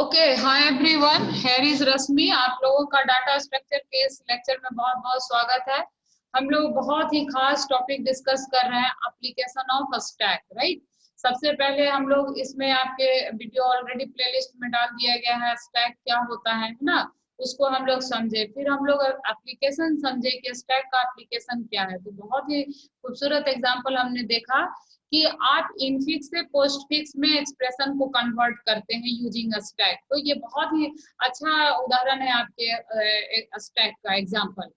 Okay, hi everyone, here is Rashmi. आप लोगों का डाटा स्ट्रक्चर के इस लेक्चर में बहुत बहुत स्वागत है। हम लोग बहुत ही खास टॉपिक डिस्कस कर रहे हैं, एप्लीकेशन ऑफ स्टैक, राइट। सबसे पहले हम लोग इसमें आपके वीडियो ऑलरेडी प्लेलिस्ट में डाल दिया गया है, स्टैक क्या होता है ना, उसको हम लोग समझे। फिर हम लोग एप्लीकेशन समझे कि स्टैक का एप्लीकेशन क्या है। तो बहुत ही खूबसूरत एग्जाम्पल हमने देखा कि आप इनफिक्स से पोस्टफिक्स में एक्सप्रेशन को कन्वर्ट करते हैं यूजिंग स्टैक। तो ये बहुत ही अच्छा उदाहरण है आपके स्टैक का एग्जांपल।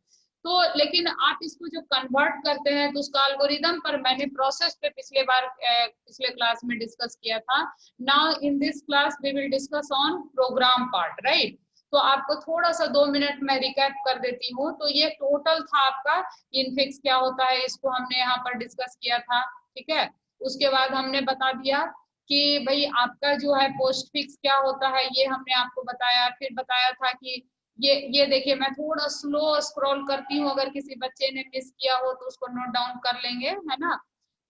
तो लेकिन आप इसको जो कन्वर्ट करते हैं तो उसका एल्गोरिदम पर मैंने प्रोसेस पे पिछले क्लास में डिस्कस किया था। Now in this class we will discuss on program part, right. तो आपको थोड़ा सा 2 मिनट में रिकैप कर देती हूँ। तो ये टोटल था आपका इनफिक्स क्या होता है, इसको हमने यहाँ पर डिस्कस किया था, ठीक है। उसके बाद हमने बता दिया कि भाई आपका जो है पोस्ट फिक्स क्या होता है, ये हमने आपको बताया। फिर बताया था कि ये देखिए, मैं थोड़ा स्लो स्क्रॉल करती हूँ, अगर किसी बच्चे ने मिस किया हो तो उसको नोट डाउन कर लेंगे, है ना।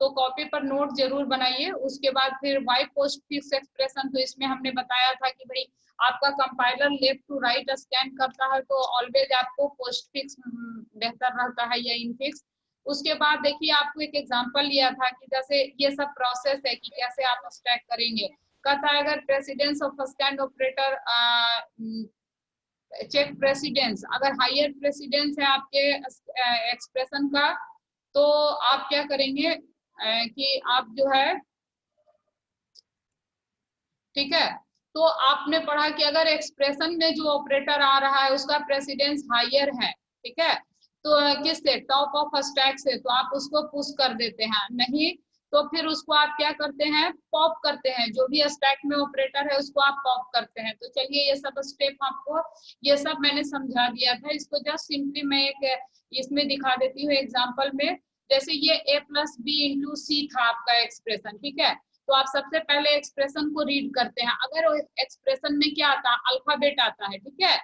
तो कॉपी पर नोट जरूर बनाइए। उसके बाद फिर वाई पोस्ट फिक्स एक्सप्रेशन, तो इसमें हमने बताया था कि भाई आपका compiler left to right scan करता है तो ऑलवेज आपको पोस्ट फिक्स बेहतर रहता है या इनफिक्स। उसके बाद देखिए आपको एक एग्जांपल लिया था कि जैसे ये सब प्रोसेस है कि कैसे आप स्टैक करेंगे। कहता है अगर precedence of scan operator check precedence, अगर हायर प्रेसिडेंस है आपके एक्सप्रेशन का, तो आप क्या करेंगे कि आप जो है, ठीक है। तो आपने पढ़ा कि अगर एक्सप्रेशन में जो ऑपरेटर आ रहा है उसका प्रेसिडेंस हायर है, ठीक है, तो किससे, टॉप ऑफ स्टैक से, तो आप उसको पुश कर देते हैं। नहीं तो फिर उसको आप क्या करते हैं, पॉप करते हैं। जो भी स्टैक में ऑपरेटर है उसको आप पॉप करते हैं। तो चलिए ये सब स्टेप आपको, ये सब मैंने समझा दिया था। इसको जस्ट सिंपली मैं एक इसमें दिखा देती हूँ एग्जाम्पल में। जैसे ये a प्लस बी इंटू सी था आपका एक्सप्रेशन, ठीक है। तो आप सबसे पहले एक्सप्रेशन को रीड करते हैं। अगर एक्सप्रेशन में क्या आता है, अल्फाबेट आता है, ठीक है,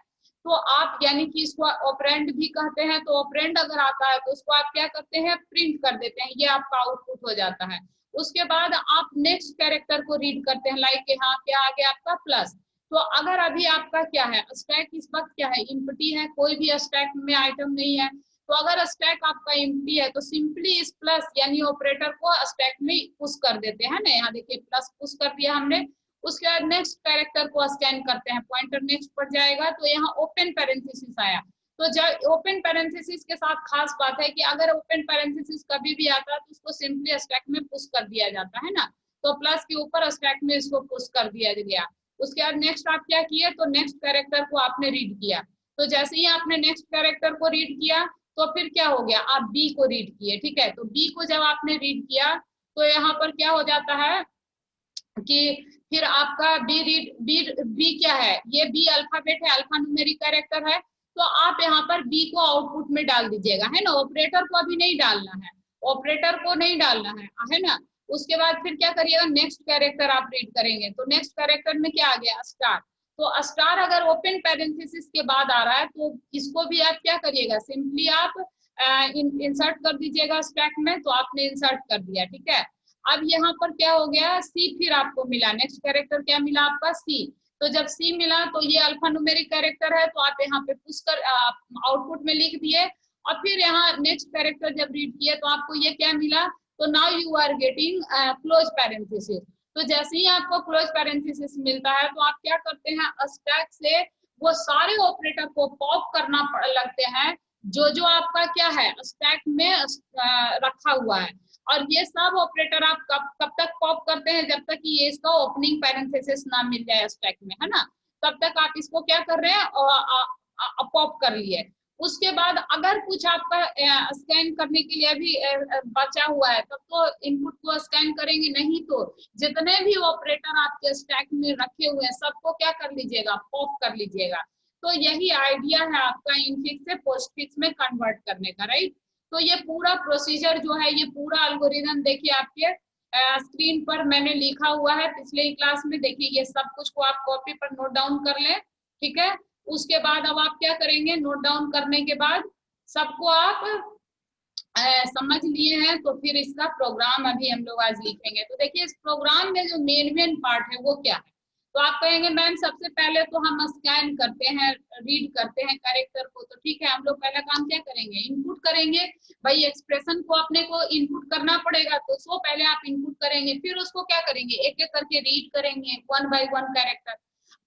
तो आप यानी कि इसको ऑपरेंड भी कहते हैं। तो ऑपरेंड अगर आता है तो उसको आप क्या करते हैं, प्रिंट कर देते हैं, ये आपका आउटपुट हो जाता है। उसके बाद आप नेक्स्ट कैरेक्टर को रीड करते हैं, लाइक यहाँ क्या आ गया आपका प्लस। तो अगर अभी आपका क्या है, स्टैक इस वक्त क्या है, इम्प्टी है, कोई भी स्टैक में आइटम नहीं है। तो अगर स्टैक आपका एम्प्टी है तो सिंपली इस प्लस यानी ऑपरेटर को स्टैक में पुश कर देते हैं ना। यहाँ देखिए प्लस पुश कर दिया हमने। उसके बाद नेक्स्ट कैरेक्टर को स्कैन करते हैं, पॉइंटर नेक्स्ट पर जाएगा तो यहाँ ओपन पैरेंथेसिस आया। तो जब ओपन पैरेंथेसिस के साथ खास बात है कि अगर ओपन पैरेंथेसिस कभी भी आता है तो उसको सिंपली स्टैक में पुश कर दिया जाता है ना। तो प्लस के ऊपर स्टैक में इसको पुश कर दिया गया। उसके बाद नेक्स्ट आप क्या किए, तो नेक्स्ट कैरेक्टर को आपने रीड किया। तो जैसे ही आपने नेक्स्ट कैरेक्टर को रीड किया तो फिर क्या हो गया, आप बी को रीड किए, ठीक है। तो बी को जब आपने रीड किया तो यहाँ पर क्या हो जाता है कि फिर आपका बी क्या है, ये बी अल्फाबेट है, अल्फा न्यूमेरिक कैरेक्टर है। तो आप यहाँ पर बी को आउटपुट में डाल दीजिएगा, है ना। ऑपरेटर को अभी नहीं डालना है, ऑपरेटर को नहीं डालना है ना। उसके बाद फिर क्या करिएगा, नेक्स्ट कैरेक्टर आप रीड करेंगे। तो नेक्स्ट कैरेक्टर में क्या आ गया, स्टार। तो स्टार अगर ओपन पैरेंथेसिस के बाद आ रहा है तो इसको भी आप क्या करिएगा, सिंपली आप इंसर्ट कर दीजिएगा स्टैक में। तो आपने इंसर्ट कर दिया, ठीक है। अब यहाँ पर क्या हो गया, सी फिर आपको मिला, नेक्स्ट कैरेक्टर क्या मिला आपका, सी। तो जब सी मिला तो ये अल्फा न्यूमेरिक कैरेक्टर है, तो आप यहाँ पे पुश कर आउटपुट में लिख दिए। और फिर यहाँ नेक्स्ट कैरेक्टर जब रीड किए तो आपको ये क्या मिला, तो now you are getting close parenthesis. तो जैसे ही आपको क्लोज पैरेंथेसिस मिलता है तो आप क्या करते हैं, स्टैक से वो सारे ऑपरेटर को पॉप करना लगते हैं जो जो आपका क्या है स्टैक में रखा हुआ है। और ये सब ऑपरेटर आप कब कब तक पॉप करते हैं, जब तक कि ये इसका ओपनिंग पैरेंथेसिस ना मिल जाए स्टैक में, है ना। तब तक आप इसको क्या कर रहे हैं, पॉप कर लिए। उसके बाद अगर कुछ आपका स्कैन करने के लिए अभी बचा हुआ है तब तो इनपुट को स्कैन करेंगे, नहीं तो जितने भी ऑपरेटर आपके स्टैक में रखे हुए हैं सबको क्या कर लीजिएगा, पॉप कर लीजिएगा। तो यही आइडिया है आपका इनफिक्स से पोस्टफिक्स में कन्वर्ट करने का, राइट। तो ये पूरा प्रोसीजर जो है, ये पूरा एल्गोरिदम देखिए आपके स्क्रीन पर मैंने लिखा हुआ है पिछले ही क्लास में। देखिए ये सब कुछ को आप कॉपी पर नोट डाउन कर लें, ठीक है। उसके बाद अब आप क्या करेंगे, नोट डाउन करने के बाद सबको आप समझ लिए हैं तो फिर इसका प्रोग्राम अभी हम लोग आज लिखेंगे। तो देखिए इस प्रोग्राम में जो मेन पार्ट है वो क्या है, तो आप कहेंगे मैम सबसे पहले तो हम स्कैन करते हैं, रीड करते हैं कैरेक्टर को, तो ठीक है, हम लोग पहला काम क्या करेंगे, इनपुट करेंगे। भाई एक्सप्रेशन को अपने को इनपुट करना पड़ेगा, तो सो पहले आप इनपुट करेंगे, फिर उसको क्या करेंगे, एक एक करके रीड करेंगे, 1 by 1 कैरेक्टर।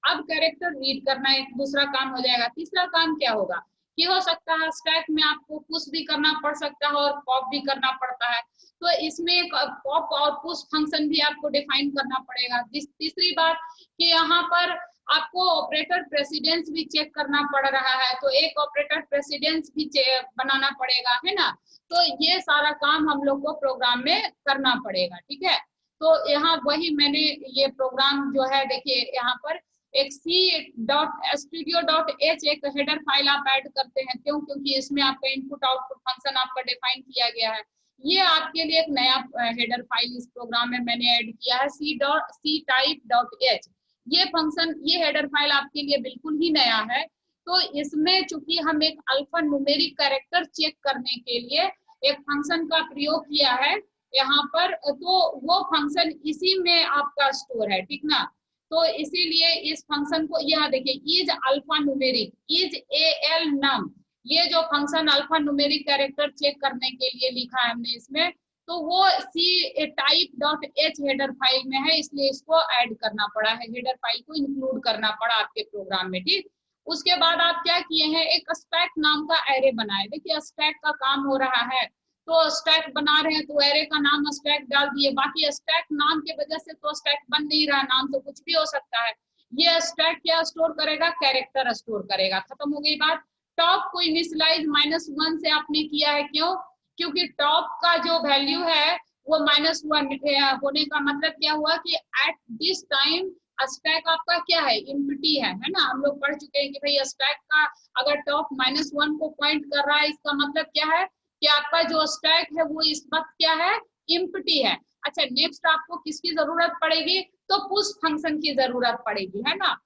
अब कैरेक्टर रीड करना एक दूसरा काम हो जाएगा। तीसरा काम क्या होगा कि हो सकता है स्टैक में आपको पुश भी करना पड़ सकता है और पॉप भी करना पड़ता है, तो इसमें एक पॉप और पुश फंक्शन भी आपको डिफाइन करना पड़ेगा। तीसरी बात कि यहाँ पर आपको ऑपरेटर प्रेसिडेंस भी चेक करना पड़ रहा है, तो एक ऑपरेटर प्रेसिडेंस भी बनाना पड़ेगा, है ना। तो ये सारा काम हम लोग को प्रोग्राम में करना पड़ेगा, ठीक है। तो यहाँ वही मैंने ये प्रोग्राम जो है देखिए यहाँ पर एक c.studio.h एक हेडर फाइल आप ऐड करते हैं, क्यों, क्योंकि इसमें आपका इनपुट आउटपुट फंक्शन आपका डिफाइन किया गया है। ये आपके लिए एक नया हेडर फाइल इस प्रोग्राम में मैंने ऐड किया है, c.type.h। ये फंक्शन, ये हेडर फाइल आपके लिए बिल्कुल ही नया है। तो इसमें चूंकि हम एक अल्फा न्यूमेरिक कैरेक्टर चेक करने के लिए एक फंक्शन का प्रयोग किया है यहाँ पर, तो वो फंक्शन इसी में आपका स्टोर है, ठीक ना। तो इसीलिए इस फंक्शन को यहाँ देखिए, is alpha numeric, is L num, ये जो function alpha numeric character check करने के लिए लिखा है हमने इसमें, तो वो c.type.h हेडर फाइल में है, इसलिए इसको ऐड करना पड़ा है, हेडर फाइल को इंक्लूड करना पड़ा आपके प्रोग्राम में, ठीक। उसके बाद आप क्या किए हैं, एक स्टैक नाम का एरे बनाए। देखिए स्टैक का काम हो रहा है, तो स्टैक बना रहे हैं तो एरे का नाम स्टैक डाल दिए। बाकी स्टैक नाम के वजह से तो स्टैक बन नहीं रहा, नाम तो कुछ भी हो सकता है। ये स्टैक क्या स्टोर करेगा, कैरेक्टर स्टोर करेगा। खत्म हो गई बात। टॉप को इनिशियलाइज -1 से आपने किया है, क्यों, क्योंकि टॉप का जो वैल्यू है वो -1 होने का मतलब क्या हुआ कि एट दिस टाइम स्टैक आपका क्या है, एम्प्टी है ना। हम लोग पढ़ चुके हैं कि भाई स्टैक का अगर टॉप -1 को पॉइंट कर रहा है, इसका मतलब क्या है कि आपका जो स्टैक है वो इस वक्त क्या है, एम्प्टी है। अच्छा, नेक्स्ट आपको किसकी जरूरत पड़ेगी, तो पुश फंक्शन की जरूरत पड़ेगी, है ना।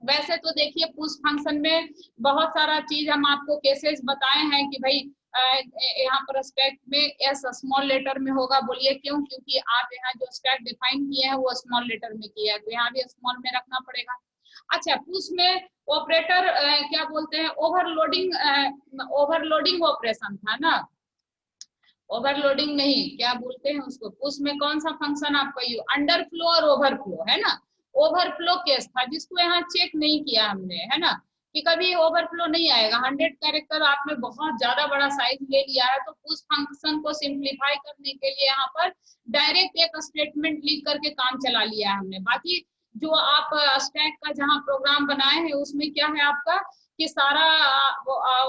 वैसे तो देखिए पुश फंक्शन में बहुत सारा चीज हम आपको केसेस बताए हैं कि भाई यहाँ पर स्टैक में एस स्मॉल लेटर में होगा। बोलिए क्यों, क्योंकि आप यहाँ जो स्टैक डिफाइन किए हैं वो स्मॉल लेटर में किया है, तो यहाँ भी स्मॉल में रखना पड़ेगा। अच्छा, पुश में ऑपरेटर क्या बोलते हैं, ओवरलोडिंग ऑपरेशन था ना, ओवरलोडिंग नहीं, क्या बोलते हैं उसको, पुश में कौन सा फंक्शन आपका यू, अंडरफ्लो और ओवरफ्लो, है ना। ओवरफ्लो केस था जिसको यहाँ चेक नहीं किया हमने, है ना, कि कभी ओवरफ्लो नहीं आएगा। 100 कैरेक्टर आपने बहुत ज्यादा बड़ा साइज ले लिया है, तो पुश फंक्शन को सिंप्लीफाई करने के लिए यहाँ पर डायरेक्ट एक स्टेटमेंट लिख करके काम चला लिया है हमने। बाकी जो आप स्टैक का जहाँ प्रोग्राम बनाए हैं उसमें क्या है आपका कि सारा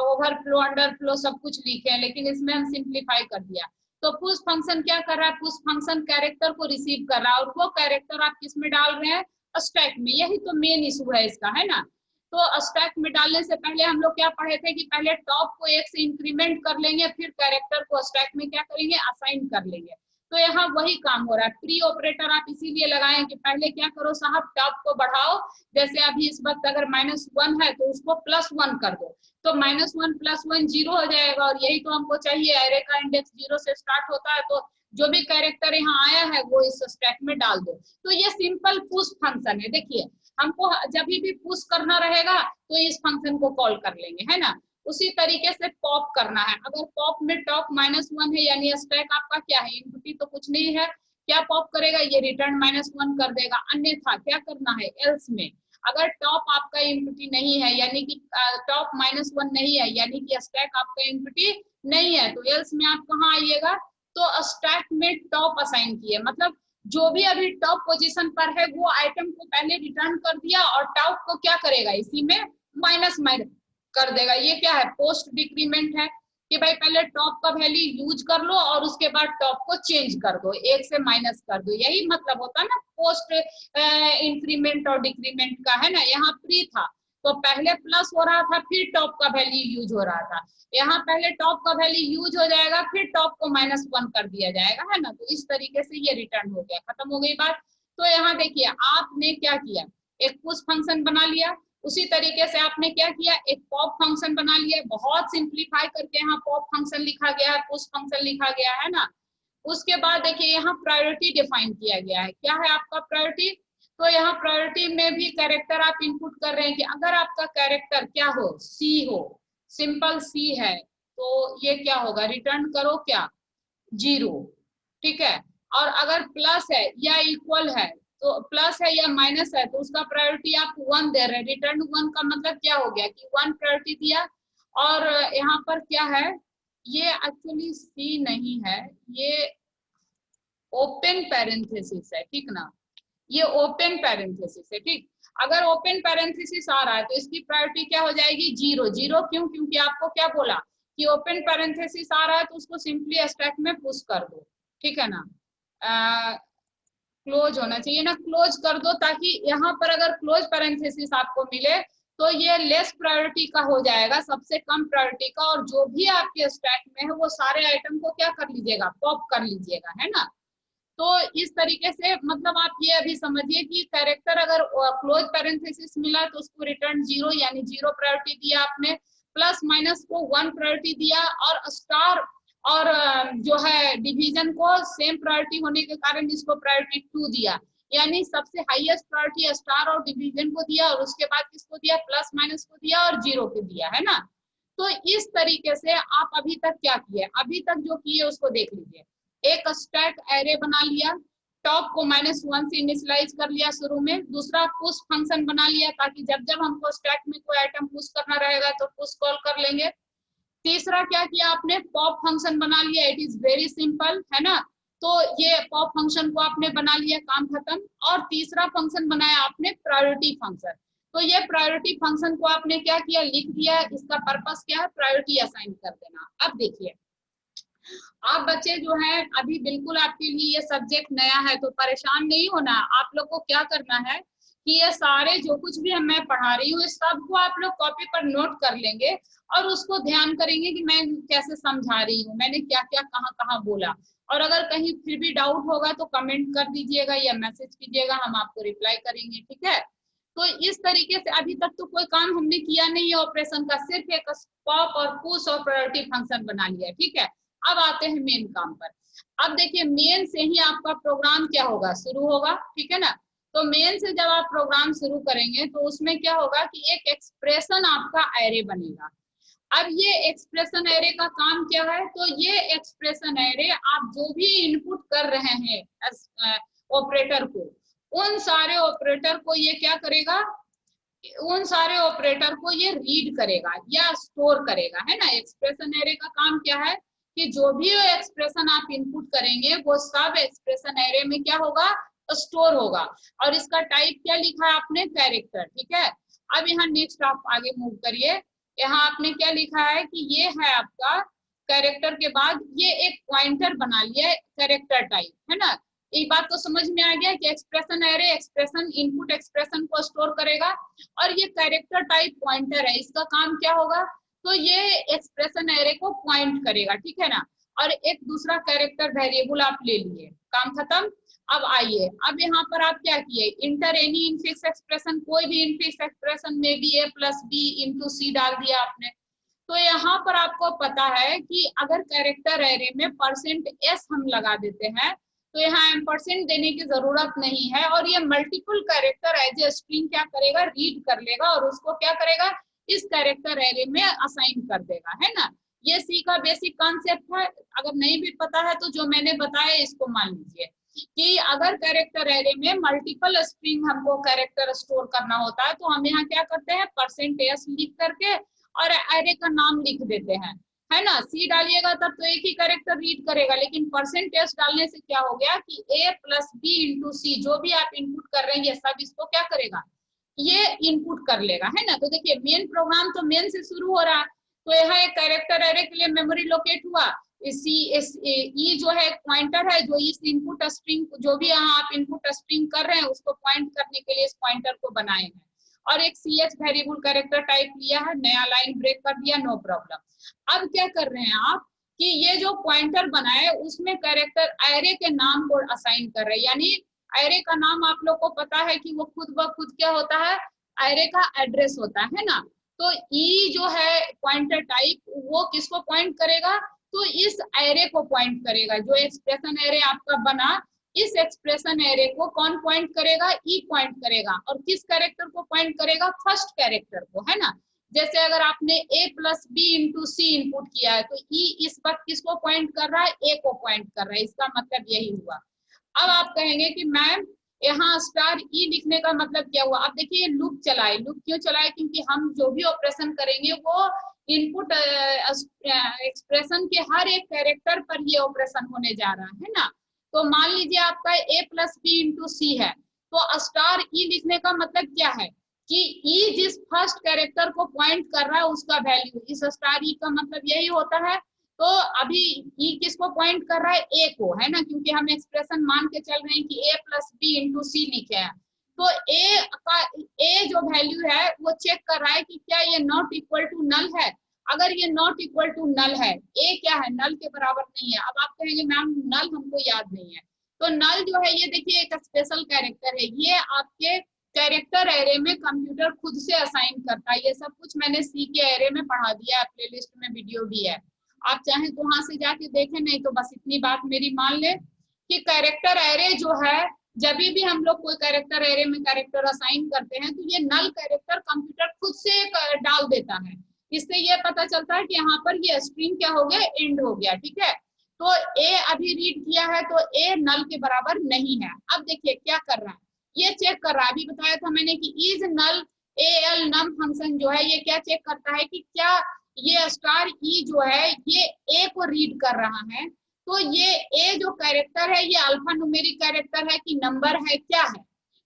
ओवरफ्लो अंडरफ्लो सब कुछ लिखे हैं, लेकिन इसमें हम सिंप्लीफाई कर दिया। तो पुश फंक्शन क्या कर रहा है, पुश फंक्शन कैरेक्टर को रिसीव कर रहा है, और वो कैरेक्टर आप किस में डाल रहे हैं, स्टैक में। यही तो मेन इशू है इसका, है ना। तो स्टैक में डालने से पहले हम लोग क्या पढ़े थे कि पहले टॉप को 1 से इंक्रीमेंट कर लेंगे, फिर कैरेक्टर को स्टैक में क्या करेंगे, असाइन कर लेंगे। तो यहाँ वही काम हो रहा है। प्री ऑपरेटर आप इसीलिए लगाए कि पहले क्या करो साहब, टॉप को बढ़ाओ, जैसे अभी इस वक्त अगर -1 है तो उसको +1 कर दो, तो -1 + 1 0 हो जाएगा, और यही तो हमको चाहिए। एरे का इंडेक्स 0 से स्टार्ट होता है, तो जो भी कैरेक्टर यहाँ आया है वो इस स्टैक में डाल दो। तो ये सिंपल पुश फंक्शन है। देखिए हमको जब भी पुश करना रहेगा तो इस फंक्शन को कॉल कर लेंगे, है ना। उसी तरीके से पॉप करना है। अगर पॉप में टॉप -1 है यानी स्टैक आपका क्या है, एम्प्टी तो कुछ नहीं है, क्या पॉप करेगा, ये रिटर्न -1 कर देगा। अन्यथा क्या करना है, एल्स में अगर टॉप आपका एम्प्टी नहीं है, यानी कि टॉप -1 नहीं है, यानी कि स्टैक आपका एम्प्टी नहीं है, तो एल्स में आप कहाँ आइएगा, तो स्टैक में टॉप असाइन किए, मतलब जो भी अभी टॉप पोजीशन पर है वो आइटम को पहले रिटर्न कर दिया, और टॉप को क्या करेगा, इसी में माइनस कर देगा। ये क्या है, पोस्ट डिक्रीमेंट है, कि भाई पहले टॉप का वैल्यू यूज कर लो और उसके बाद टॉप को चेंज कर दो, 1 से माइनस कर दो। यही मतलब होता है ना पोस्ट इंक्रीमेंट और डिक्रीमेंट का, है ना। यहाँ प्री था तो पहले प्लस हो रहा था, फिर टॉप का वैल्यू यूज हो रहा था। यहाँ पहले टॉप का वैल्यू यूज हो जाएगा, फिर टॉप को -1 कर दिया जाएगा, है ना। तो इस तरीके से ये रिटर्न हो गया, खत्म हो गई बात। तो यहाँ देखिए आपने क्या किया, एक पुश फंक्शन बना लिया, उसी तरीके से आपने क्या किया, एक पॉप फंक्शन बना लिया। बहुत सिंप्लीफाई करके यहाँ पॉप फंक्शन लिखा गया है, पुश फंक्शन लिखा गया है ना। उसके बाद देखिए यहाँ प्रायोरिटी डिफाइन किया गया है। क्या है आपका प्रायोरिटी, तो यहाँ प्रायोरिटी में भी कैरेक्टर आप इनपुट कर रहे हैं कि अगर आपका कैरेक्टर क्या हो, सी हो, सिंपल सी है, तो ये क्या होगा, रिटर्न करो क्या, 0, ठीक है। और अगर प्लस है या इक्वल है, तो प्लस है या माइनस है, तो उसका प्रायोरिटी आप 1 दे रहे हैं। रिटर्न 1 का मतलब क्या हो गया कि 1 प्रायोरिटी दिया। और यहाँ पर क्या है, ये एक्चुअली सी नहीं है, ये ओपन पैरेंथेसिस है, ठीक ना, ये ओपन पैरेंथेसिस है, ठीक। अगर ओपन पैरेंथेसिस आ रहा है तो इसकी प्रायोरिटी क्या हो जाएगी, 0। 0 क्यों, क्योंकि आपको क्या बोला कि ओपन पैरेंथेसिस आ रहा है तो उसको सिंपली स्टैक में पुश कर दो, ठीक है ना। क्लोज होना चाहिए ना, क्लोज कर दो, ताकि यहाँ पर अगर क्लोज पैरेंथेसिस आपको मिले तो ये लेस प्रायोरिटी का हो जाएगा, सबसे कम प्रायोरिटी का, और जो भी आपके स्टैक में है वो सारे आइटम को क्या कर लीजिएगा, पॉप कर लीजिएगा, है ना। तो इस तरीके से मतलब आप ये अभी समझिए कि कैरेक्टर अगर क्लोज पैरेंथेसिस मिला तो उसको रिटर्न 0 यानी 0 प्रायोरिटी दिया आपने, प्लस माइनस को 1 प्रायोरिटी दिया, और स्टार और जो है डिवीजन को सेम प्रायोरिटी होने के कारण इसको प्रायोरिटी 2 दिया, यानी सबसे हाईएस्ट प्रायोरिटी स्टार और डिवीजन को दिया, और उसके बाद किसको दिया, प्लस माइनस को दिया और 0 को दिया, है ना। तो इस तरीके से आप अभी तक क्या किए, अभी तक जो किए उसको देख लीजिए। एक स्टैक एरे बना लिया, टॉप को -1 से इनिशियलाइज कर लिया शुरू में। दूसरा पुश फंक्शन बना लिया, ताकि जब जब हमको स्टैक में कोई आइटम पुश करना रहेगा तो पुश कॉल कर लेंगे। तीसरा क्या किया आपने, पॉप फंक्शन बना लिया, इट इज वेरी सिंपल, है ना। तो ये पॉप फंक्शन को आपने बना लिया, काम खत्म। और तीसरा फंक्शन बनाया आपने प्रायोरिटी फंक्शन। तो ये प्रायोरिटी फंक्शन को आपने क्या किया, लिख दिया, इसका पर्पस क्या है, प्रायोरिटी असाइन कर देना। अब देखिए आप बच्चे जो हैं, अभी बिल्कुल आपके लिए ये सब्जेक्ट नया है, तो परेशान नहीं होना। आप लोग को क्या करना है कि ये सारे जो कुछ भी मैं पढ़ा रही हूँ, इस सबको आप लोग कॉपी पर नोट कर लेंगे, और उसको ध्यान करेंगे कि मैं कैसे समझा रही हूँ, मैंने क्या क्या कहाँ कहाँ बोला। और अगर कहीं फिर भी डाउट होगा तो कमेंट कर दीजिएगा या मैसेज कीजिएगा, हम आपको रिप्लाई करेंगे, ठीक है। तो इस तरीके से अभी तक तो कोई काम हमने किया नहीं है ऑपरेशन का, सिर्फ एक पॉप और पुश और प्रायोरिटी फंक्शन बना लिया, ठीक है। अब आते हैं मेन काम पर। अब देखिए मेन से ही आपका प्रोग्राम क्या होगा, शुरू होगा, ठीक है ना। तो मेन से जब आप प्रोग्राम शुरू करेंगे तो उसमें क्या होगा कि एक एक्सप्रेशन आपका एरे बनेगा। अब ये एक्सप्रेशन एरे का काम क्या है, तो ये एक्सप्रेशन एरे आप जो भी इनपुट कर रहे हैं ऑपरेटर को, उन सारे ऑपरेटर को ये क्या करेगा, उन सारे ऑपरेटर को ये रीड करेगा या स्टोर करेगा, है ना। एक्सप्रेशन एरे का काम क्या है कि जो भी एक्सप्रेशन आप इनपुट करेंगे वो सब एक्सप्रेशन एरे में क्या होगा, स्टोर होगा। और इसका टाइप क्या लिखा है आपने, कैरेक्टर, ठीक है। अब यहाँ नेक्स्ट आप आगे मूव करिए। यहाँ आपने क्या लिखा है कि ये है आपका कैरेक्टर के बाद ये एक पॉइंटर बना लिया है, कैरेक्टर टाइप, है ना। ये बात तो समझ में आ गया कि expression array expression input expression को स्टोर करेगा, और ये कैरेक्टर टाइप पॉइंटर है, इसका काम क्या होगा, तो ये एक्सप्रेशन एरे को पॉइंट करेगा, ठीक है ना। और एक दूसरा कैरेक्टर वेरिएबल आप ले लिए, काम खत्म। अब आइए, अब यहाँ पर आप क्या किए, इंटर एनी इनफिक्स एक्सप्रेशन, कोई भी इनफिक्स एक्सप्रेशन में भी a + b × c डाल दिया आपने। तो यहाँ पर आपको पता है कि अगर कैरेक्टर एरे में %s हम लगा देते हैं तो यहाँ एम्परसेंट देने की जरूरत नहीं है, और ये multiple character as a string क्या करेगा, रीड कर लेगा, और उसको क्या करेगा, इस कैरेक्टर एरे में असाइन कर देगा, है ना। ये सी का बेसिक कॉन्सेप्ट है। अगर नहीं भी पता है तो जो मैंने बताया इसको मान लीजिए कि अगर कैरेक्टर एरे में मल्टीपल स्ट्रिंग हमको कैरेक्टर स्टोर करना होता है तो हम यहाँ क्या करते हैं, %s लिख करके और एरे का नाम लिख देते हैं, है ना। सी डालिएगा तब तो एक ही कैरेक्टर रीड करेगा, लेकिन %s डालने से क्या हो गया कि a + b × c जो भी आप इनपुट कर रहे हैं ये सब इसको क्या करेगा, ये इनपुट कर लेगा, है ना। तो देखिए मेन प्रोग्राम तो मेन से शुरू हो रहा है, तो यहाँ एक कैरेक्टर एरे के लिए मेमोरी लोकेट हुआ, ई जो है पॉइंटर है, जो इस इनपुट स्ट्रिंग जो भी यहाँ आप इनपुट स्ट्रिंग कर रहे हैं उसको पॉइंट करने के लिए इस पॉइंटर को बनाए हैं। और एक ch वेरिएबल कैरेक्टर टाइप लिया है, नया लाइन ब्रेक कर दिया, नो प्रॉब्लम। अब क्या कर रहे हैं आप कि ये जो पॉइंटर बनाए उसमें कैरेक्टर एरे के नाम को असाइन कर रहे हैं, यानी एरे का नाम आप लोग को पता है कि वो खुद ब खुद क्या होता है, एरे का एड्रेस होता है ना। तो ई जो है पॉइंटर टाइप वो किसको पॉइंट करेगा, तो इस एरे को पॉइंट करेगा, जो एक्सप्रेशन एरे आपका बना इस एक्सप्रेशन एरे को कौन पॉइंट करेगा, ई पॉइंट करेगा, और किस कैरेक्टर को पॉइंट करेगा, फर्स्ट कैरेक्टर को, है ना। जैसे अगर आपने a plus B into C input किया है तो ई इस वक्त किसको पॉइंट कर रहा है, ए को पॉइंट कर रहा है, इसका मतलब यही हुआ। अब आप कहेंगे कि मैम यहाँ स्टार ई लिखने का मतलब क्या हुआ। अब देखिए लूप चलाए, लूप क्यों चलाए, क्योंकि हम जो भी ऑपरेशन करेंगे वो इनपुट एक्सप्रेशन के हर एक कैरेक्टर पर ये ऑपरेशन होने जा रहा है ना। तो मान लीजिए आपका a प्लस बी इंटू सी है, तो स्टार ई लिखने का मतलब क्या है कि ई जिस फर्स्ट कैरेक्टर को पॉइंट कर रहा है उसका वैल्यू, इस स्टार ई का मतलब यही होता है। तो अभी ई किसको पॉइंट कर रहा है, ए को, है ना, क्योंकि हम एक्सप्रेशन मान के चल रहे हैं कि a प्लस बी इंटू सी लिखे हैं। तो ए जो वैल्यू है वो चेक कर रहा है कि क्या ये नॉट इक्वल टू नल है। अगर ये नॉट इक्वल टू नल है, ए क्या है, नल के बराबर नहीं है। अब आप कहेंगे मैम नल हमको याद नहीं है, तो नल जो है ये देखिए एक स्पेशल कैरेक्टर है, ये आपके कैरेक्टर एरे में कंप्यूटर खुद से असाइन करता है। ये सब कुछ मैंने सी के एरे में पढ़ा दिया है, प्लेलिस्ट में वीडियो भी है, आप चाहें तो वहां से जाके देखें, नहीं तो बस इतनी बात मेरी मान ले कि कैरेक्टर एरे जो है, जब भी हम लोग कोई कैरेक्टर एरे में कैरेक्टर असाइन करते हैं तो ये नल कैरेक्टर कंप्यूटर खुद से डाल देता है। इससे ये पता चलता है कि यहाँ पर ये स्ट्रिंग क्या हो गया, एंड हो गया, ठीक है। तो ए अभी रीड किया है तो ए नल के बराबर नहीं है। अब देखिए क्या कर रहा है, ये चेक कर रहा है, अभी बताया था मैंने कि isalnum function जो है ये क्या चेक करता है कि क्या ये स्टार ई जो है ये ए को रीड कर रहा है। तो ये ए जो कैरेक्टर है ये अल्फा न्यूमेरिक कैरेक्टर है कि नंबर है, क्या है।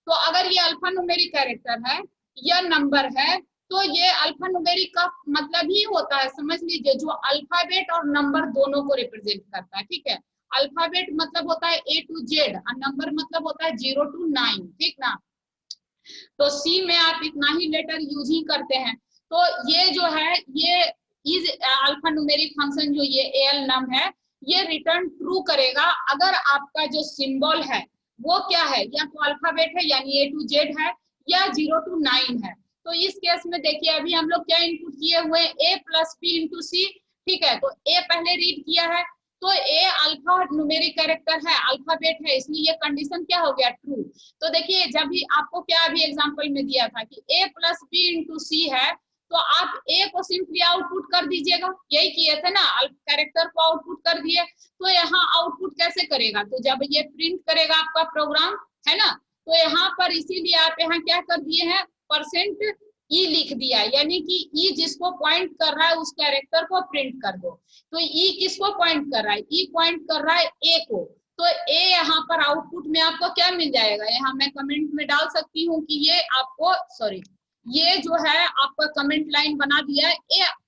तो अगर ये अल्फा न्यूमेरिक कैरेक्टर है या नंबर है तो ये अल्फा न्यूमेरिक का मतलब ही होता है, समझ लीजिए, जो अल्फाबेट और नंबर दोनों को रिप्रेजेंट करता है, ठीक है। अल्फाबेट मतलब होता है ए टू जेड और नंबर मतलब होता है 0 to 9, ठीक ना। तो सी में आप इतना ही लेटर यूज ही करते हैं। तो ये जो है ये इज अल्फा न्यूमेरिक फंक्शन जो ये एल नम है ये रिटर्न ट्रू करेगा अगर आपका जो सिंबल है वो क्या है, या तो अल्फाबेट है यानी ए टू जेड है या 0 to 9 है। तो इस केस में देखिए अभी हम लोग क्या इनपुट किए हुए a प्लस बी इंटू सी, ठीक है। तो a पहले रीड किया है तो a अल्फा न्यूमेरिक कैरेक्टर है, अल्फाबेट है, इसलिए ये कंडीशन क्या हो गया, ट्रू। तो देखिए जब भी आपको क्या अभी एग्जांपल में दिया था कि a प्लस बी इंटू सी है तो आप a को सिंपली आउटपुट कर दीजिएगा, यही किए थे ना, कैरेक्टर को आउटपुट कर दिए। तो यहाँ आउटपुट कैसे करेगा, तो जब ये प्रिंट करेगा आपका प्रोग्राम, है ना, तो यहाँ पर इसीलिए आप यहाँ क्या कर दिए हैं, परसेंट ई लिख दिया, यानी कि ई जिसको पॉइंट कर रहा है उस कैरेक्टर को प्रिंट कर दो। तो ई किसको पॉइंट कर रहा है, ई पॉइंट कर रहा है ए को। तो ए यहाँ पर आउटपुट में आपको क्या मिल जाएगा, यहाँ मैं कमेंट में डाल सकती हूँ कि ये आपको, सॉरी, ये जो है आपका कमेंट लाइन बना दिया है,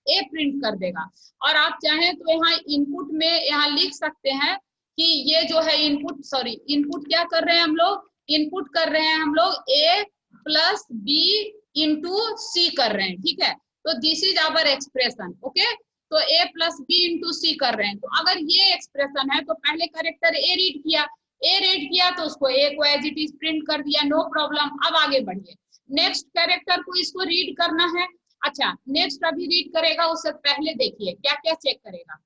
ए प्रिंट कर देगा। और आप चाहें तो यहाँ इनपुट में यहाँ लिख सकते हैं कि ये जो है इनपुट, सॉरी इनपुट क्या कर रहे हैं हम लोग, इनपुट कर रहे हैं हम लोग a plus B into C कर रहे हैं, ठीक है। तो this is our expression, okay. तो a plus B into C कर रहे हैं। तो अगर ये एक्सप्रेशन है तो पहले कैरेक्टर a रीड किया तो उसको a को एज इट इज प्रिंट कर दिया, नो प्रॉब्लम। अब आगे बढ़िए, नेक्स्ट कैरेक्टर को इसको रीड करना है। अच्छा नेक्स्ट अभी रीड करेगा, उससे पहले देखिए क्या क्या चेक करेगा।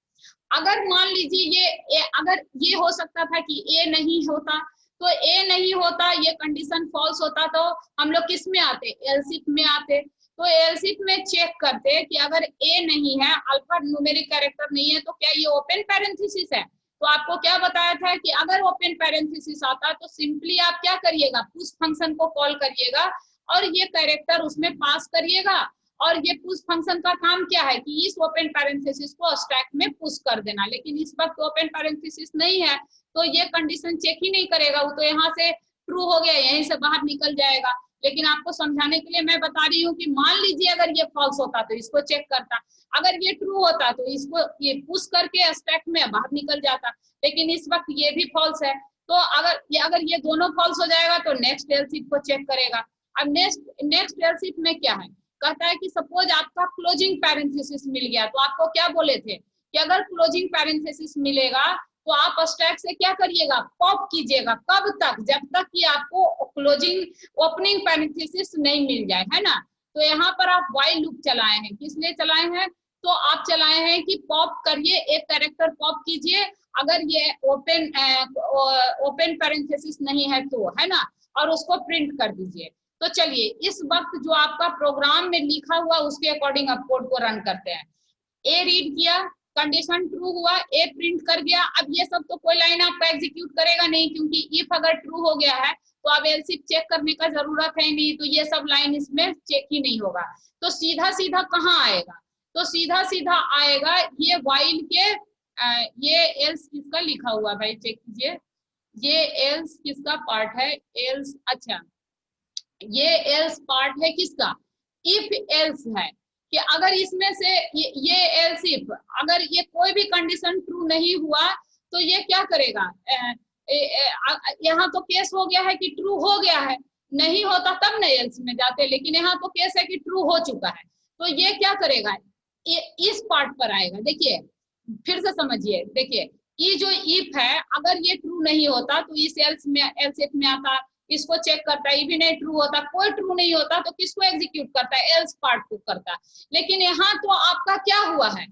अगर मान लीजिए ये अगर ये हो सकता था कि a नहीं होता, तो a नहीं होता, ये कंडीशन फॉल्स होता, तो हम लोग किस में आते, एल्स इफ में आते। तो एल्स इफ में चेक करते कि अगर a नहीं है, अल्फा न्यूमेरिक कैरेक्टर नहीं है, तो क्या ये ओपन पैरेंथेसिस है। तो आपको क्या बताया था कि अगर ओपन पैरेंथेसिस आता तो सिंपली आप क्या करिएगा, पुश फंक्शन को कॉल करिएगा और ये कैरेक्टर उसमें पास करिएगा। और ये पुश फंक्शन का काम क्या है कि इस ओपन पैरेंथेसिस को स्टैक में पुश कर देना, लेकिन इस वक्त ओपन पैरेंथेसिस नहीं है तो ये कंडीशन चेक ही नहीं करेगा, वो तो यहाँ से ट्रू हो गया, यहीं से बाहर निकल जाएगा। लेकिन आपको समझाने के लिए मैं बता रही हूँ कि मान लीजिए अगर ये फॉल्स होता तो इसको चेक करता, अगर ये ट्रू होता तो इसको ये पुश करके स्टैक में बाहर निकल जाता, लेकिन इस वक्त ये भी फॉल्स है। तो अगर ये दोनों फॉल्स हो जाएगा तो नेक्स्ट एल्स इफ को चेक करेगा। अब नेक्स्ट एल्स इफ में क्या है, कहता है कि सपोज आपका क्लोजिंग पैरेंथेसिस मिल गया, तो आपको क्या बोले थे कि अगर क्लोजिंग पैरेंथेसिस मिलेगा तो आप स्टैक से क्या करिएगा, पॉप कीजिएगा। कब तक, जब तक कि आपको क्लोजिंग ओपनिंग पैरेंथेसिस नहीं मिल जाए, है ना। तो यहाँ पर आप व्हाइल लूप चलाए हैं, किस लिए चलाए हैं, तो आप चलाए हैं कि पॉप करिए, एक कैरेक्टर पॉप कीजिए, अगर ये ओपन पैरेंथेसिस नहीं है तो, है ना, और उसको प्रिंट कर दीजिए। तो चलिए इस वक्त जो आपका प्रोग्राम में लिखा हुआ उसके अकॉर्डिंग आप कोड को रन करते हैं। ए रीड किया, कंडीशन ट्रू हुआ, ए प्रिंट कर गया। अब ये सब तो कोई लाइन आपका एग्जीक्यूट करेगा नहीं, क्योंकि इफ अगर ट्रू हो गया है तो अब एल्स इफ चेक करने का जरूरत है नहीं, तो ये सब लाइन इसमें चेक ही नहीं होगा। तो सीधा सीधा कहाँ आएगा, तो सीधा सीधा आएगा ये व्हाइल के ये एल्स किसका लिखा हुआ भाई चेक कीजिए, ये एल्स किसका पार्ट है, एल्स, अच्छा ये एल्स पार्ट है किसका, इफ एल्स है, कि अगर इसमें से ये एल्स इफ अगर ये कोई भी कंडीशन ट्रू नहीं हुआ तो ये क्या करेगा, यहाँ तो केस हो गया है कि ट्रू हो गया है, नहीं होता तब न एल्स में जाते, लेकिन यहाँ तो केस है कि ट्रू हो चुका है, तो ये क्या करेगा, इस पार्ट पर आएगा। देखिए फिर से समझिए, देखिए ये जो इफ है अगर ये ट्रू नहीं होता तो इस एल्स में, एल्स इफ में आता, इसको चेक करता है, ये भी नहीं ट्रू होता, कोई ट्रू नहीं होता तो किसको एग्जीक्यूट करता है, एल्स पार्ट को करता है। लेकिन यहाँ तो आपका क्या हुआ है,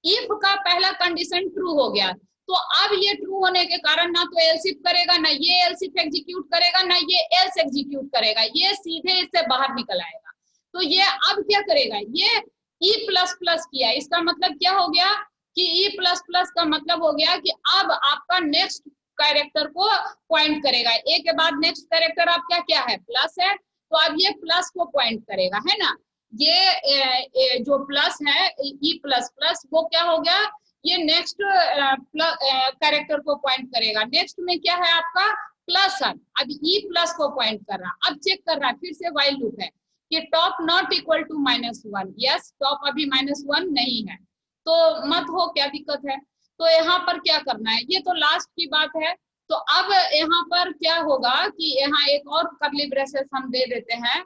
इफ का पहला कंडीशन ट्रू हो गया, तो अब ये ट्रू होने के कारण ना तो एल्स इफ करेगा, ना ये एल्स इफ एग्जीक्यूट करेगा, ना ये एल्स एग्जीक्यूट करेगा, ये सीधे इससे बाहर निकल आएगा। तो ये अब क्या करेगा, ये ई प्लस प्लस किया, इसका मतलब क्या हो गया कि ई प्लस प्लस का मतलब हो गया कि अब आपका नेक्स्ट कैरेक्टर को पॉइंट करेगा, ए के बाद नेक्स्ट कैरेक्टर आपका क्या है, प्लस है, तो अब ये प्लस को पॉइंट करेगा, है ना। ये जो प्लस है ई प्लस प्लस वो क्या हो गया, ये नेक्स्ट कैरेक्टर को पॉइंट करेगा। नेक्स्ट में क्या है आपका प्लस है, अब ई प्लस को पॉइंट कर रहा, अब चेक कर रहा, फिर से व्हाइल लूप है कि top not equal to -1, yes top अभी -1 नहीं है, तो मत हो, क्या दिक्कत है। तो यहाँ पर क्या करना है, ये तो लास्ट की बात है। तो अब यहाँ पर क्या होगा कि यहाँ एक और कर्ली ब्रेसेस हम दे देते हैं,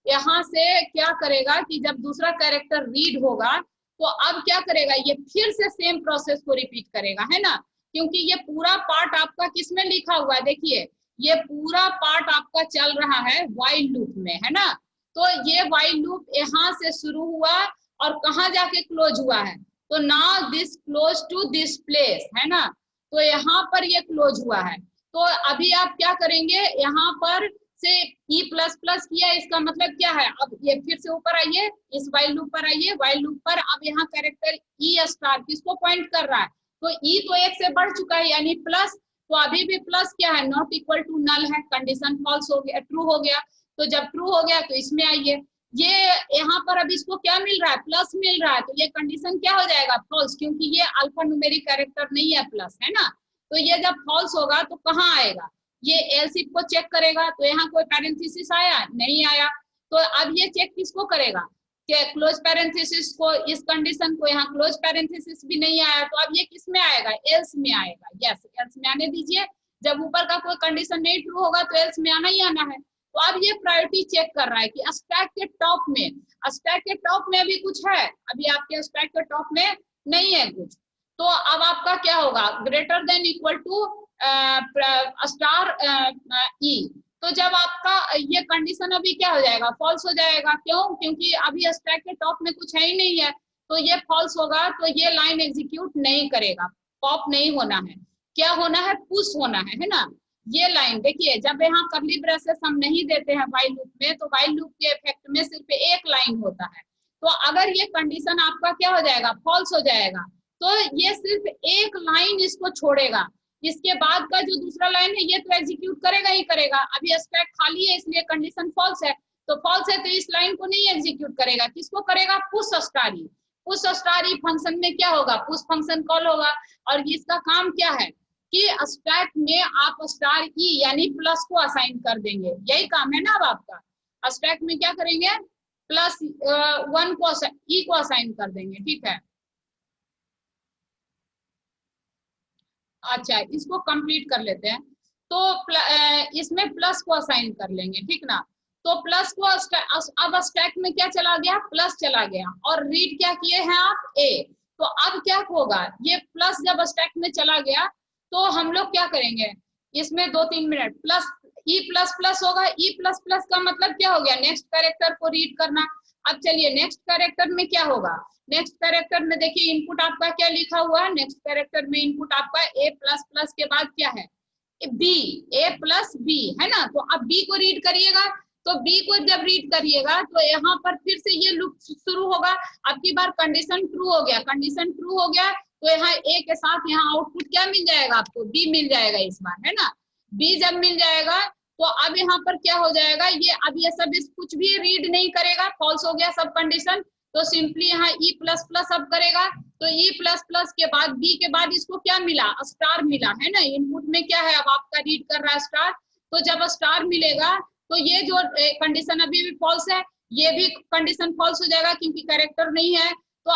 यहाँ से क्या करेगा कि जब दूसरा कैरेक्टर रीड होगा तो अब क्या करेगा, ये फिर से सेम प्रोसेस को रिपीट करेगा, है ना, क्योंकि ये पूरा पार्ट आपका किसमें लिखा हुआ है, देखिए ये पूरा पार्ट आपका चल रहा है व्हाइल लूप में, है ना। तो ये व्हाइल लूप यहाँ से शुरू हुआ और कहाँ जाके क्लोज हुआ है, तो now this close to this place, है ना, तो यहाँ पर ये क्लोज हुआ है। तो अभी आप क्या करेंगे, यहाँ पर से ई प्लस प्लस किया, इसका मतलब क्या है, अब ये फिर से ऊपर आइए, इस व्हाइल लूप पर आइए, व्हाइल लूप पर अब यहाँ कैरेक्टर ई स्टार किसको पॉइंट कर रहा है, तो ई तो एक से बढ़ चुका है यानी प्लस, तो अभी भी प्लस क्या है, नॉट इक्वल टू नल है, कंडीशन फॉल्स हो गया, ट्रू हो गया। तो जब ट्रू हो गया तो इसमें आइए, ये यहाँ पर अब इसको क्या मिल रहा है, प्लस मिल रहा है, तो ये कंडीशन क्या हो जाएगा, फॉल्स, क्योंकि ये अल्फा न्यूमेरिक कैरेक्टर नहीं है प्लस, है ना। तो ये जब फॉल्स होगा तो कहाँ आएगा, ये एल्स इफ को चेक करेगा, तो यहाँ कोई पैरेंथेसिस आया, नहीं आया, तो अब ये चेक किसको करेगा, कि क्लोज पैरेंथेसिस को, इस कंडीशन को, यहाँ क्लोज पैरेंथेसिस भी नहीं आया, तो अब ये किस में आएगा, एल्स में आएगा, यस एल्स में आने दीजिए। जब ऊपर का कोई कंडीशन नहीं ट्रू होगा तो एल्स में आना ही आना है। तो अब ये प्रायोरिटी चेक कर रहा है कि स्टैक के टॉप में, स्टैक के टॉप में अभी कुछ है, अभी आपके स्टैक के टॉप में नहीं है कुछ, तो अब आपका क्या होगा, greater than equal to star E, तो जब आपका ये कंडीशन अभी क्या हो जाएगा, फॉल्स हो जाएगा, क्यों, क्योंकि अभी स्टैक के टॉप में कुछ है ही नहीं है, तो ये फॉल्स होगा, तो ये लाइन एग्जीक्यूट नहीं करेगा, पॉप नहीं होना है, क्या होना है, पुश होना है ना। ये लाइन देखिए, जब यहाँ कर्ली ब्रेसेस हम नहीं देते हैं व्हाइल लूप में, तो व्हाइल लूप के इफेक्ट में सिर्फ एक लाइन होता है, तो अगर ये कंडीशन आपका क्या हो जाएगा, फॉल्स हो जाएगा, तो ये सिर्फ एक लाइन इसको छोड़ेगा, इसके बाद का जो दूसरा लाइन है ये तो एग्जीक्यूट करेगा ही करेगा, अभी स्टैक खाली है इसलिए कंडीशन फॉल्स है, तो फॉल्स है तो इस लाइन को नहीं एग्जीक्यूट करेगा, किसको करेगा, पुश स्टार ई। पुश स्टार ई फंक्शन में क्या होगा, पुश फंक्शन कॉल होगा, और इसका काम क्या है कि स्टैक में आप स्टार ई यानी प्लस को असाइन कर देंगे, यही काम है ना। अब आपका स्टैक में क्या करेंगे, +1 को ई को असाइन कर देंगे, ठीक है। अच्छा इसको कंप्लीट कर लेते हैं, तो इसमें प्लस को असाइन कर लेंगे, ठीक ना। तो प्लस को अब स्टैक में क्या चला गया, प्लस चला गया, और रीड क्या किए हैं आप, ए, तो अब क्या होगा, ये प्लस जब स्टैक में चला गया तो हम लोग क्या करेंगे, इसमें 2-3 मिनट ई प्लस प्लस होगा, ई प्लस प्लस का मतलब क्या हो गया, नेक्स्ट कैरेक्टर को रीड करना। अब चलिए नेक्स्ट कैरेक्टर में क्या होगा। नेक्स्ट कैरेक्टर में देखिए इनपुट आपका क्या लिखा हुआ है। नेक्स्ट कैरेक्टर में इनपुट आपका ए प्लस प्लस के बाद क्या है, बी, ए प्लस बी है ना। तो अब बी को रीड करिएगा, तो बी को जब रीड करिएगा तो यहाँ पर फिर से ये लूप शुरू होगा। अब की बार कंडीशन ट्रू हो गया, कंडीशन ट्रू हो गया तो यहाँ ए के साथ यहाँ आउटपुट क्या मिल जाएगा आपको, बी मिल जाएगा इस बार, है ना। बी जब मिल जाएगा तो अब यहाँ पर क्या हो जाएगा, ये अब ये सब इस कुछ भी रीड नहीं करेगा, फॉल्स हो गया सब कंडीशन। तो सिंपली यहाँ ई प्लस प्लस अब करेगा, तो ई प्लस प्लस के बाद बी के बाद इसको क्या मिला, स्टार मिला, है ना। इनपुट में क्या है, अब आपका रीड कर रहा है स्टार, तो जब स्टार मिलेगा तो ये जो कंडीशन अभी भी फॉल्स है ये भी कंडीशन फॉल्स हो जाएगा क्योंकि कैरेक्टर नहीं है। तो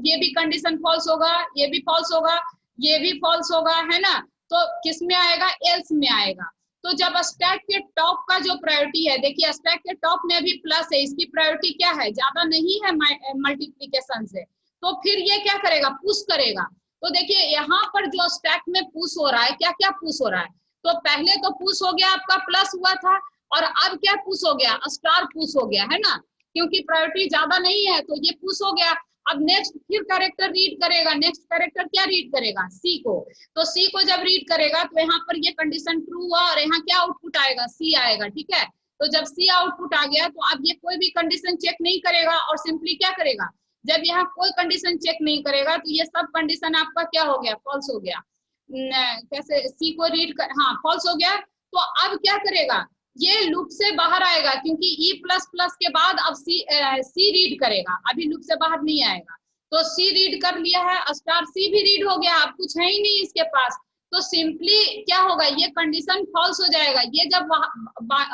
ये भी कंडीशन फॉल्स होगा, ये भी फॉल्स होगा, ये भी फॉल्स होगा, है ना। तो किस में आएगा, एल्स में आएगा। तो जब स्टैक के टॉप का जो प्रायोरिटी है, देखिए स्टैक के टॉप में भी प्लस है, इसकी प्रायोरिटी क्या है, ज्यादा नहीं है मल्टीप्लीकेशन से, तो फिर ये क्या करेगा, पुश करेगा। तो देखिए यहाँ पर जो स्टैक में पुश हो रहा है, क्या क्या पुश हो रहा है, तो पहले तो पुश हो गया आपका प्लस हुआ था, और अब क्या पुश हो गया, स्टार पुश हो गया, है ना, क्योंकि प्रायोरिटी ज्यादा नहीं है तो ये पुश हो गया। अब नेक्स्ट फिर कैरेक्टर रीड करेगा, नेक्स्ट कैरेक्टर क्या रीड करेगा, सी को। तो सी को जब रीड करेगा तो यहाँ पर ये कंडीशन ट्रू हुआ और यहाँ क्या आउटपुट आएगा, सी आएगा, ठीक है। तो जब सी आउटपुट आ गया तो अब ये कोई भी कंडीशन चेक नहीं करेगा और सिंपली क्या करेगा, जब यहाँ कोई कंडीशन चेक नहीं करेगा तो ये सब कंडीशन आपका क्या हो गया, फॉल्स हो गया। कैसे, सी को रीड कर, हाँ फॉल्स हो गया। तो अब क्या करेगा, ये लूप से बाहर आएगा क्योंकि ई प्लस प्लस के बाद अब सी रीड करेगा, अभी लूप से बाहर नहीं आएगा। तो सी रीड कर लिया है, स्टार सी भी रीड हो गया, अब कुछ है ही नहीं इसके पास। तो सिंपली क्या होगा, ये कंडीशन फॉल्स हो जाएगा। ये जब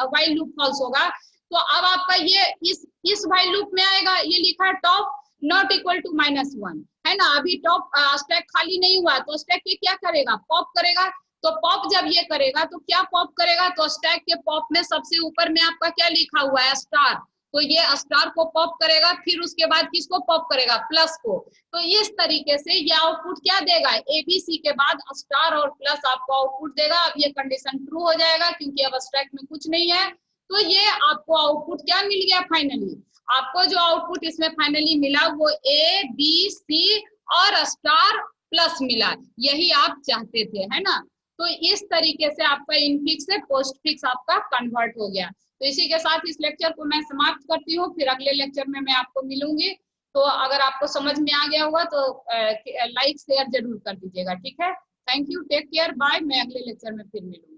वाइल लूप फॉल्स होगा तो अब आपका ये इस वाइल लूप में आएगा, ये लिखा है टॉप नॉट इक्वल टू -1, है ना। अभी टॉप स्टैक खाली नहीं हुआ तो स्टैक के क्या करेगा, पॉप करेगा। तो पॉप जब ये करेगा तो क्या पॉप करेगा, तो स्टैक के पॉप में सबसे ऊपर में आपका क्या लिखा हुआ है, स्टार। तो ये स्टार को पॉप करेगा, फिर उसके बाद किसको पॉप करेगा, प्लस को। तो इस तरीके से ये आउटपुट क्या देगा, एबीसी के बाद स्टार और प्लस आपको आउटपुट देगा। अब ये कंडीशन ट्रू हो जाएगा क्योंकि अब स्टैक में कुछ नहीं है। तो ये आपको आउटपुट क्या मिल गया, फाइनली आपको जो आउटपुट इसमें फाइनली मिला वो ए बी सी और स्टार प्लस मिला, यही आप चाहते थे, है ना। तो इस तरीके से आपका इनफिक्स से पोस्टफिक्स आपका कन्वर्ट हो गया। तो इसी के साथ इस लेक्चर को मैं समाप्त करती हूँ, फिर अगले लेक्चर में मैं आपको मिलूंगी। तो अगर आपको समझ में आ गया होगा तो लाइक शेयर जरूर कर दीजिएगा, ठीक है। Thank you, take care, bye. मैं अगले लेक्चर में फिर मिलूंगी।